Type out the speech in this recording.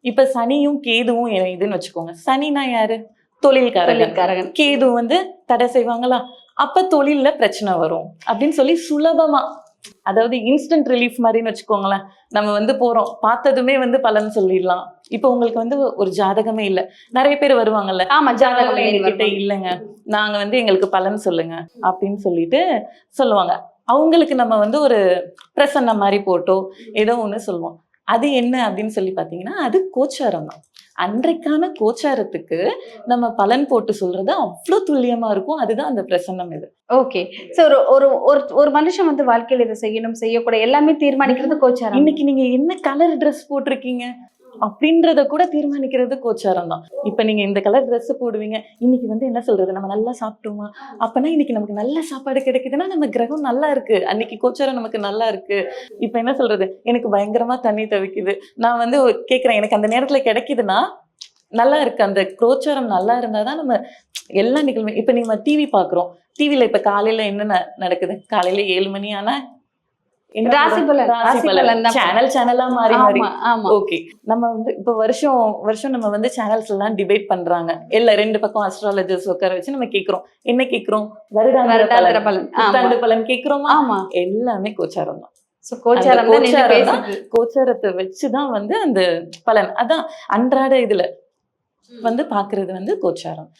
இப்ப சனியும் கேதுவும் இதுன்னு வச்சுக்கோங்க. சனினா யாரு? தொழில்காரகன். கேது வந்து தடை செய்வாங்களா? அப்ப தொழில்ல பிரச்சனை வரும் அப்படின்னு சொல்லி சுலபமா, அதாவது இன்ஸ்டன்ட் ரிலீஃப் மாதிரின்னு வச்சுக்கோங்களேன். நம்ம வந்து போறோம், பார்த்ததுமே வந்து பலன் சொல்லிடலாம். இப்ப உங்களுக்கு வந்து ஒரு ஜாதகமே இல்ல, நிறைய பேர் வருவாங்கல்ல, ஆமா, ஜாதகம் எங்ககிட்ட இல்லைங்க, நாங்க வந்து எங்களுக்கு பலன் சொல்லுங்க அப்படின்னு சொல்லிட்டு சொல்லுவாங்க. அவங்களுக்கு நம்ம வந்து ஒரு பிரசன்னம் மாதிரி போட்டோ ஏதோ ஒண்ணு சொல்லுவோம். அது என்ன அப்படின்னு சொல்லி பாத்தீங்கன்னா, அது கோச்சாரம் தான். அன்றைக்கான கோச்சாரத்துக்கு நம்ம பலன் போட்டு சொல்றது அவ்வளவு துல்லியமா இருக்கும். அதுதான் அந்த பிரசன்னம். இது ஓகே. சோ ஒரு ஒரு ஒரு மனுஷன் வந்து வாழ்க்கையில இதை செய்யணும் செய்யக்கூடாது எல்லாமே தீர்மானிக்கிறது கோச்சாரம். இன்னைக்கு நீங்க என்ன கலர் ட்ரெஸ் போட்டிருக்கீங்க அப்படின்றத கூட தீர்மானிக்கிறது கோச்சாரம் தான். இப்ப நீங்க இந்த கலர் ட்ரெஸ் போடுவீங்க, இன்னைக்கு வந்து என்ன சொல்றது, நம்ம நல்லா சாப்பிட்டோமா, அப்பனா இன்னைக்கு நமக்கு நல்ல சாப்பாடு கிடைக்குதுன்னா நம்ம கிரகம் நல்லா இருக்கு, அன்னைக்கு கோச்சாரம் நமக்கு நல்லா இருக்கு. இப்ப என்ன சொல்றது, எனக்கு பயங்கரமா தண்ணி தவிக்குது, நான் வந்து கேக்குறேன், எனக்கு அந்த நேரத்துல கிடைக்குதுன்னா நல்லா இருக்கு. அந்த கோச்சாரம் நல்லா இருந்தாதான் நம்ம எல்லா நிகழ்வுமே. இப்ப நம்ம டிவி பாக்குறோம், டிவில இப்ப காலையில என்ன நடக்குது, காலையில 7 மணி ஆனா ராசி பலன் சேனலா மாறி மாறி. ஓகே, நம்ம வந்து இப்ப வருஷம் நம்ம வந்து சேனல்ஸ் எல்லாம் டிபேட் பண்றாங்க. எல்லா 2 பக்கம் அஸ்ட்ராலஜர்ஸ் உட்கார வச்சு நம்ம கேக்குறோம். என்ன கேக்குறோம்? வருடாந்திர பலன், புத்தாண்டு பலன் கேக்குறோமா? எல்லாமே கோச்சாரம் தான். கோச்சாரத்தை வச்சுதான் வந்து அந்த பலன். அதான் அன்றாட இதுல வந்து பாக்குறது வந்து கோச்சாரம்.